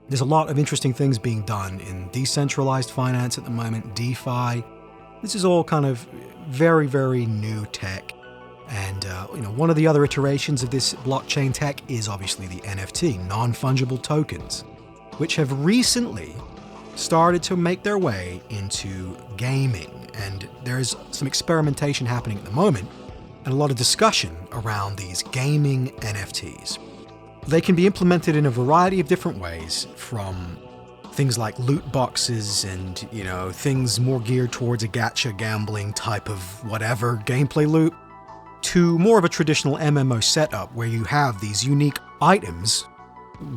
There's a lot of interesting things being done in decentralized finance at the moment, DeFi. This is all kind of very, very new tech. And one of the other iterations of this blockchain tech is obviously the NFT, non-fungible tokens, which have recently started to make their way into gaming. And there's some experimentation happening at the moment and a lot of discussion around these gaming NFTs. They can be implemented in a variety of different ways, from things like loot boxes and, things more geared towards a gacha gambling type of whatever gameplay loop, to more of a traditional MMO setup where you have these unique items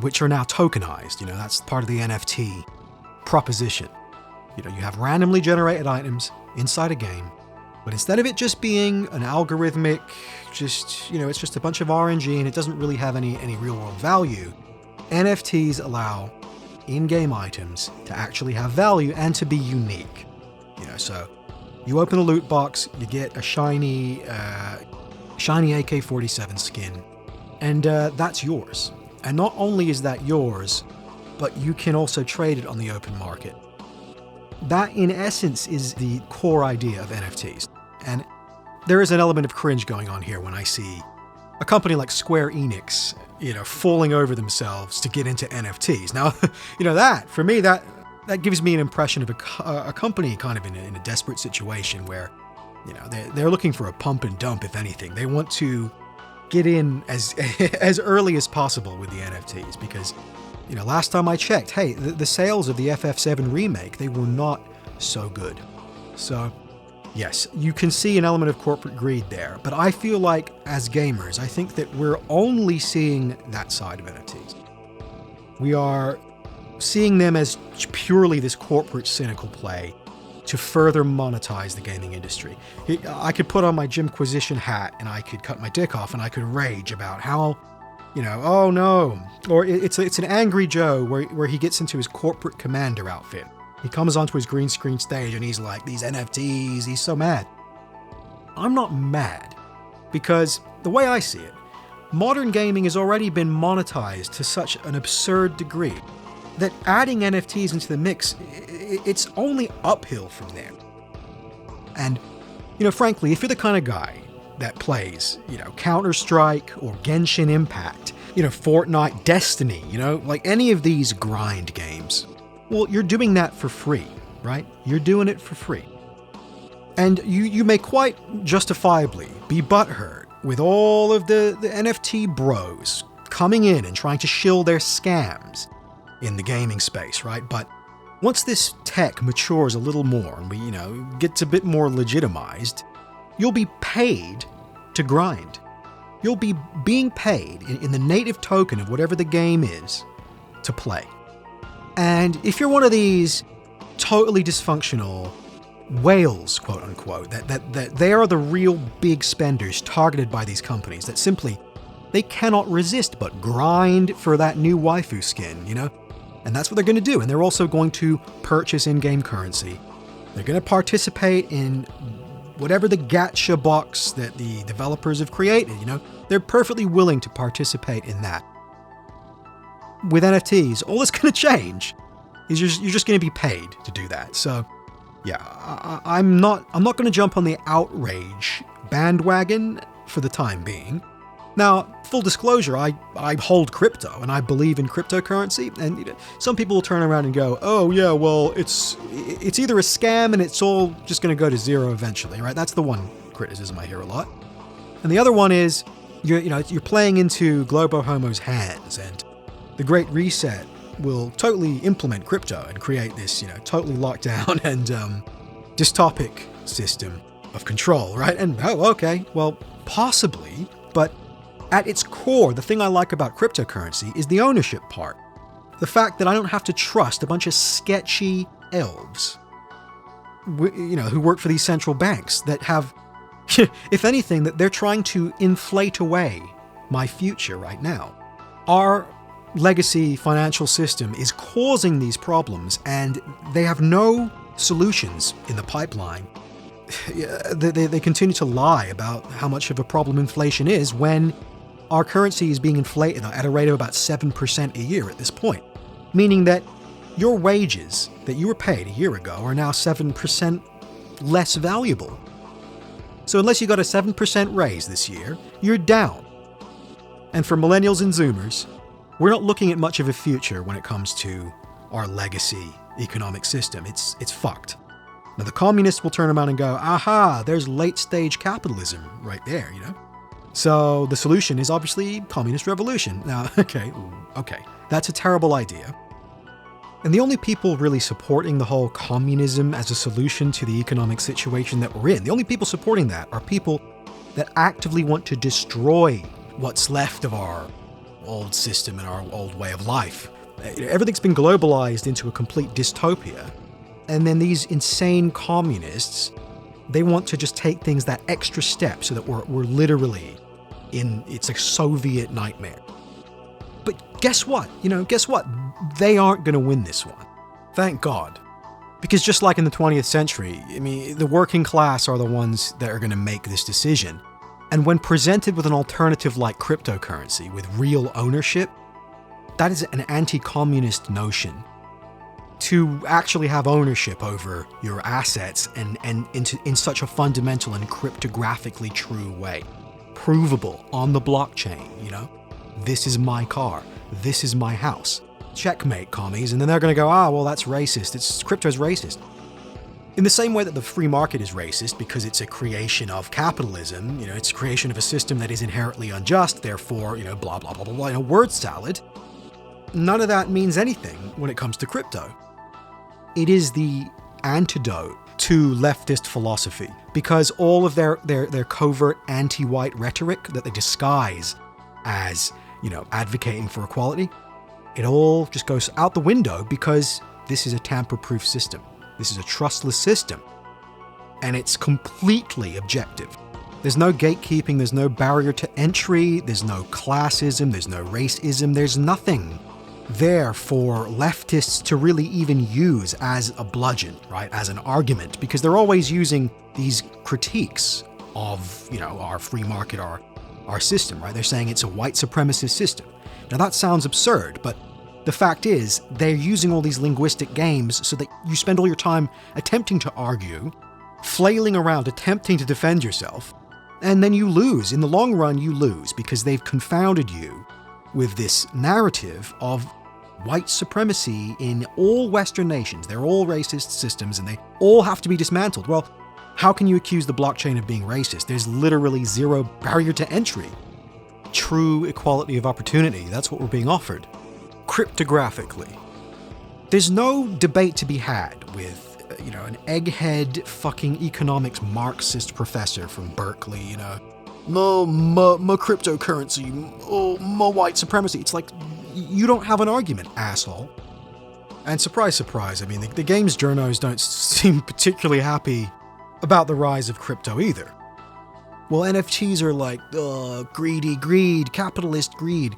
which are now tokenized. That's part of the NFT proposition. You have randomly generated items inside a game, but instead of it just being an algorithmic, it's just a bunch of RNG and it doesn't really have any real world value, NFTs allow in-game items to actually have value and to be unique. So you open a loot box, you get a shiny AK-47 skin, and that's yours. And not only is that yours, but you can also trade it on the open market. That, in essence, is the core idea of NFTs. And there is an element of cringe going on here when I see a company like Square Enix, falling over themselves to get into NFTs. Now, that, for me, that gives me an impression of a company kind of in a desperate situation where, they're looking for a pump and dump, if anything. They want to get in as early as possible with the NFTs because, last time I checked, hey, the sales of the FF7 remake, they were not so good. So, yes, you can see an element of corporate greed there, but I feel like, as gamers, I think that we're only seeing that side of NFTs. We are seeing them as purely this corporate cynical play to further monetize the gaming industry. I could put on my Jimquisition hat and I could cut my dick off and I could rage about how, oh no. Or it's an Angry Joe where he gets into his corporate commander outfit. He comes onto his green screen stage and he's like, these NFTs, he's so mad. I'm not mad because the way I see it, modern gaming has already been monetized to such an absurd degree that adding NFTs into the mix, it's only uphill from there. And, frankly, if you're the kind of guy that plays, Counter-Strike or Genshin Impact, Fortnite, Destiny, like any of these grind games, well, you're doing that for free, right? You're doing it for free. And you may quite justifiably be butthurt with all of the NFT bros coming in and trying to shill their scams in the gaming space, right? But once this tech matures a little more and we, gets a bit more legitimized, you'll be paid to grind. You'll be being paid in the native token of whatever the game is to play. And if you're one of these totally dysfunctional whales, quote unquote, that they are the real big spenders targeted by these companies that simply, they cannot resist but grind for that new waifu skin, And that's what they're going to do. And they're also going to purchase in-game currency. They're going to participate in whatever the gacha box that the developers have created, They're perfectly willing to participate in that. With NFTs, all that's going to change is you're just going to be paid to do that. So, yeah, I'm not going to jump on the outrage bandwagon for the time being. Now, full disclosure, I hold crypto and I believe in cryptocurrency, and some people will turn around and go, oh yeah, well, it's either a scam and it's all just going to go to zero eventually, right? That's the one criticism I hear a lot. And the other one is, you're playing into Globo Homo's hands, and the Great Reset will totally implement crypto and create this, totally locked down and dystopic system of control, right? And, oh, okay, well, possibly, but at its core, the thing I like about cryptocurrency is the ownership part. The fact that I don't have to trust a bunch of sketchy elves, who work for these central banks that have, if anything, that they're trying to inflate away my future right now. Our legacy financial system is causing these problems, and they have no solutions in the pipeline. They continue to lie about how much of a problem inflation is when our currency is being inflated at a rate of about 7% a year at this point. meaning that your wages that you were paid a year ago are now 7% less valuable. So unless you got a 7% raise this year, you're down. And for millennials and Zoomers, we're not looking at much of a future when it comes to our legacy economic system. It's fucked. Now the communists will turn around and go, aha, there's late-stage capitalism right there, you know? So the solution is obviously communist revolution. Now, okay, that's a terrible idea. And the only people really supporting the whole communism as a solution to the economic situation that we're in, the only people supporting that are people that actively want to destroy what's left of our old system and our old way of life. Everything's been globalized into a complete dystopia. And then these insane communists, they want to just take things that extra step so that we're literally it's a Soviet nightmare. But guess what? They aren't going to win this one. Thank God. Because just like in the 20th century, the working class are the ones that are going to make this decision. And when presented with an alternative like cryptocurrency with real ownership, that is an anti-communist notion. To actually have ownership over your assets and in such a fundamental and cryptographically true way. Provable on the blockchain, This is my car. This is my house. Checkmate, commies. And then they're going to go, well, that's racist. Crypto's racist. In the same way that the free market is racist because it's a creation of capitalism, it's a creation of a system that is inherently unjust, therefore, blah, blah, blah, blah, blah, word salad. None of that means anything when it comes to crypto. It is the antidote to leftist philosophy because all of their covert anti-white rhetoric that they disguise as, advocating for equality, it all just goes out the window because this is a tamper-proof system. This is a trustless system, and it's completely objective. There's no gatekeeping, there's no barrier to entry, there's no classism, there's no racism, there's nothing there for leftists to really even use as a bludgeon, right? As an argument, because they're always using these critiques of, our free market, our system, right? They're saying it's a white supremacist system. Now that sounds absurd, but the fact is, they're using all these linguistic games so that you spend all your time attempting to argue, flailing around, attempting to defend yourself, and then you lose. In the long run, you lose because they've confounded you with this narrative of white supremacy in all Western nations. They're all racist systems and they all have to be dismantled. Well, how can you accuse the blockchain of being racist? There's literally zero barrier to entry. True equality of opportunity, that's what we're being offered. Cryptographically. There's no debate to be had with, an egghead fucking economics Marxist professor from Berkeley, my cryptocurrency, my white supremacy. It's like, you don't have an argument, asshole. And surprise, surprise, the games journos don't seem particularly happy about the rise of crypto either. Well, NFTs are like, greed, capitalist greed.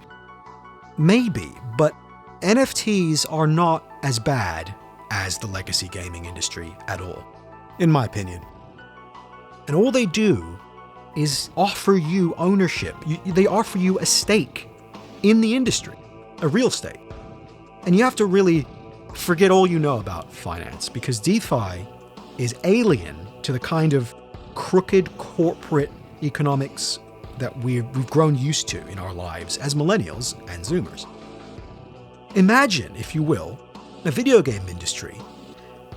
Maybe, but NFTs are not as bad as the legacy gaming industry at all, in my opinion. And all they do is offer you ownership. They offer you a stake in the industry, a real stake. And you have to really forget all you know about finance because DeFi is alien to the kind of crooked corporate economics that we've grown used to in our lives as millennials and Zoomers. Imagine, if you will, a video game industry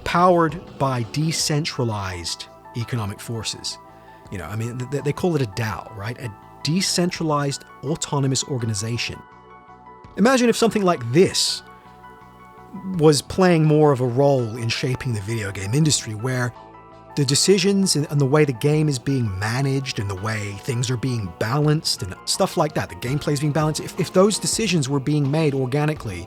powered by decentralized economic forces. They call it a DAO, right? A decentralized autonomous organization. Imagine if something like this was playing more of a role in shaping the video game industry, where the decisions and the way the game is being managed and the way things are being balanced and stuff like that, the gameplay is being balanced, if those decisions were being made organically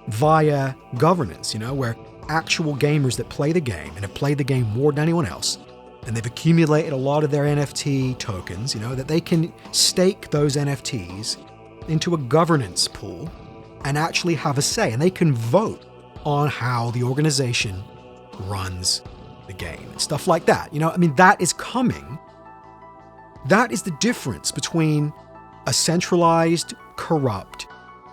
via governance, where actual gamers that play the game and have played the game more than anyone else, and they've accumulated a lot of their NFT tokens, that they can stake those NFTs into a governance pool and actually have a say, and they can vote on how the organization runs the game and stuff like that. That is coming. That is the difference between a centralized, corrupt,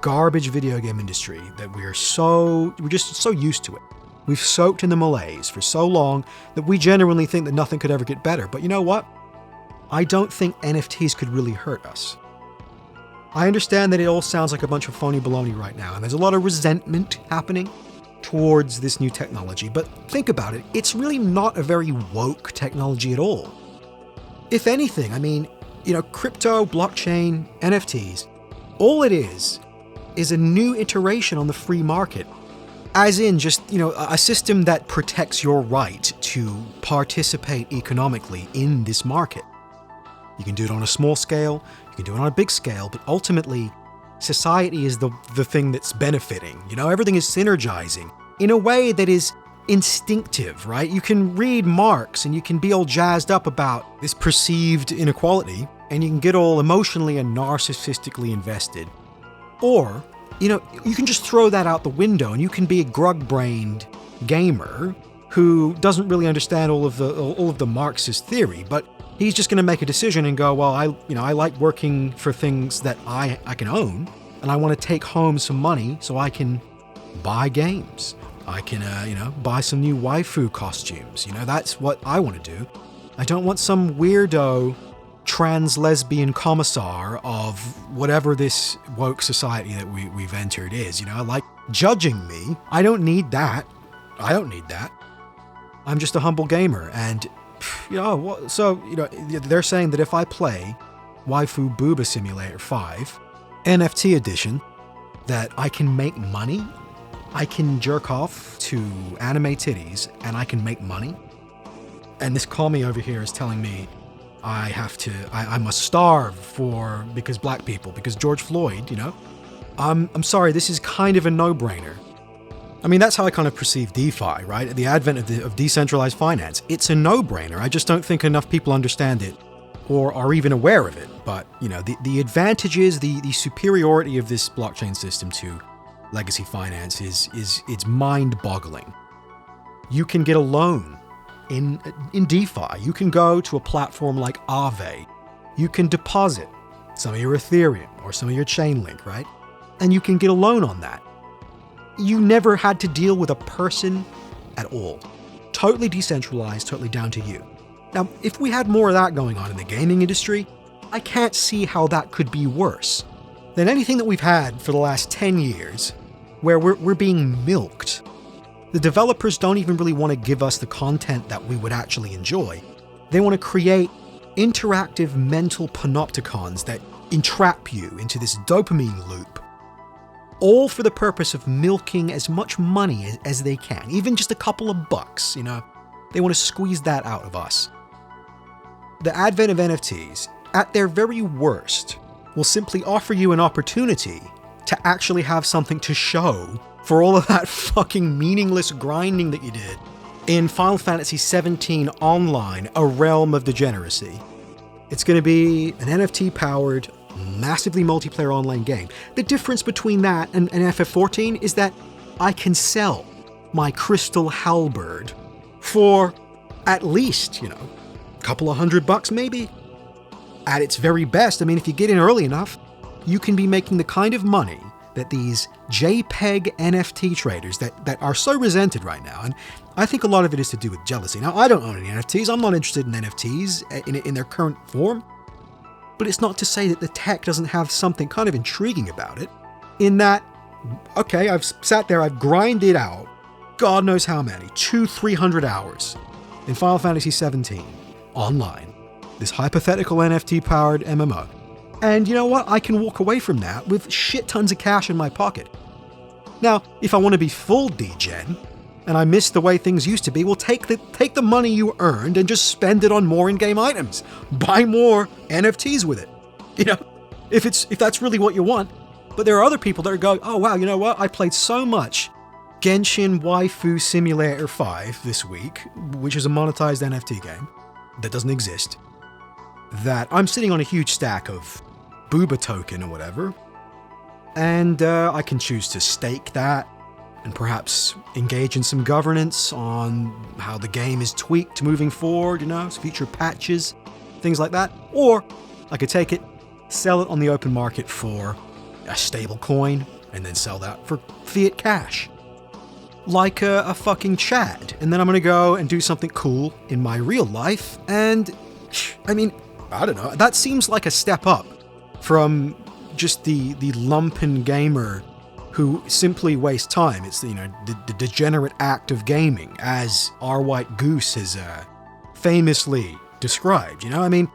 garbage video game industry that we're just so used to it. We've soaked in the malaise for so long that we genuinely think that nothing could ever get better. But you know what? I don't think NFTs could really hurt us. I understand that it all sounds like a bunch of phony baloney right now, and there's a lot of resentment happening towards this new technology, but think about it, it's really not a very woke technology at all. If anything, I mean, crypto, blockchain, NFTs, all it is a new iteration on the free market. As in just, a system that protects your right to participate economically in this market. You can do it on a small scale, you can do it on a big scale, but ultimately, society is the thing that's benefiting. Everything is synergizing in a way that is instinctive, right? You can read Marx and you can be all jazzed up about this perceived inequality, and you can get all emotionally and narcissistically invested. Or, you can just throw that out the window and you can be a grug-brained gamer who doesn't really understand all of the Marxist theory, but he's just going to make a decision and go, well, I like working for things that I can own, and I want to take home some money so I can buy games. I can, buy some new waifu costumes. That's what I want to do. I don't want some weirdo trans lesbian commissar of whatever this woke society that we've entered is. Like judging me. I don't need that. I'm just a humble gamer, and they're saying that if I play Waifu Booba Simulator 5 NFT edition, that I can make money. I can jerk off to anime titties and I can make money. And this commie over here is telling me I must starve because black people, because George Floyd, I'm sorry, this is kind of a no-brainer. I mean, that's how I kind of perceive DeFi, right? The advent of decentralized finance. It's a no-brainer. I just don't think enough people understand it or are even aware of it. But, the advantages, the superiority of this blockchain system to legacy finance it's mind-boggling. You can get a loan in DeFi. You can go to a platform like Aave. You can deposit some of your Ethereum or some of your Chainlink, right? And you can get a loan on that. You never had to deal with a person at all. Totally decentralized, totally down to you. Now, if we had more of that going on in the gaming industry, I can't see how that could be worse than anything that we've had for the last 10 years, where we're being milked. The developers don't even really want to give us the content that we would actually enjoy. They want to create interactive mental panopticons that entrap you into this dopamine loop, all for the purpose of milking as much money as they can, even just a couple of bucks, They want to squeeze that out of us. The advent of NFTs, at their very worst, will simply offer you an opportunity to actually have something to show for all of that fucking meaningless grinding that you did in Final Fantasy XVII Online, A Realm of Degeneracy. It's going to be an NFT-powered, massively multiplayer online game. The difference between that and FF14 is that I can sell my crystal halberd for at least, a couple of $100 maybe. At its very best, I mean, if you get in early enough, you can be making the kind of money that these JPEG NFT traders that are so resented right now, and I think a lot of it is to do with jealousy. Now, I don't own any NFTs. I'm not interested in NFTs in their current form. But it's not to say that the tech doesn't have something kind of intriguing about it, in that, okay, I've sat there, I've grinded out God knows how many, 200-300 hours in Final Fantasy XVII Online, this hypothetical NFT-powered MMO. And you know what? I can walk away from that with shit tons of cash in my pocket. Now, if I want to be full degen, and I miss the way things used to be, well, take the money you earned and just spend it on more in-game items. Buy more NFTs with it. If that's really what you want. But there are other people that are going, oh wow, you know what? I played so much Genshin Waifu Simulator 5 this week, which is a monetized NFT game that doesn't exist, that I'm sitting on a huge stack of Booba token or whatever, and I can choose to stake that and perhaps engage in some governance on how the game is tweaked moving forward, future patches, things like that. Or I could take it, sell it on the open market for a stable coin and then sell that for fiat cash. Like a fucking Chad. And then I'm gonna go and do something cool in my real life. And, I mean, I don't know. That seems like a step up from just the lumpen gamer who simply wastes time. It's, the degenerate act of gaming, as our White Goose has famously described. I mean,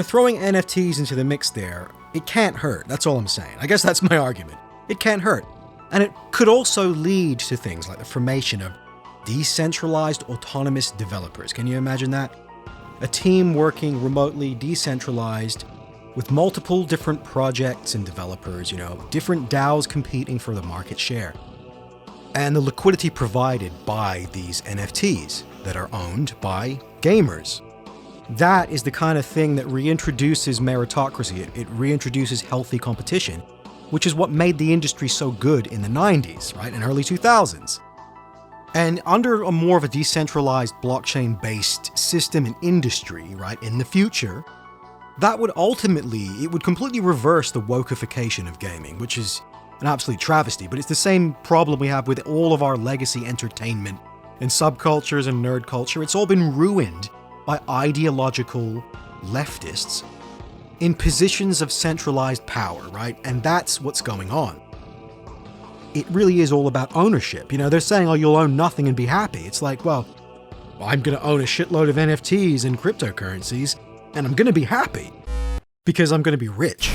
throwing NFTs into the mix there, it can't hurt. That's all I'm saying. I guess that's my argument. It can't hurt. And it could also lead to things like the formation of decentralized autonomous developers. Can you imagine that? A team working remotely, decentralized, with multiple different projects and developers, different DAOs competing for the market share. And the liquidity provided by these NFTs that are owned by gamers. That is the kind of thing that reintroduces meritocracy. It reintroduces healthy competition, which is what made the industry so good in the 90s, right, and early 2000s. And under a more of a decentralized blockchain-based system and industry, right, in the future, that would completely reverse the wokeification of gaming, which is an absolute travesty, but it's the same problem we have with all of our legacy entertainment and subcultures and nerd culture. It's all been ruined by ideological leftists in positions of centralized power, right? And that's what's going on. It really is all about ownership. They're saying, oh, you'll own nothing and be happy. It's like, well, I'm going to own a shitload of NFTs and cryptocurrencies, and I'm going to be happy because I'm going to be rich.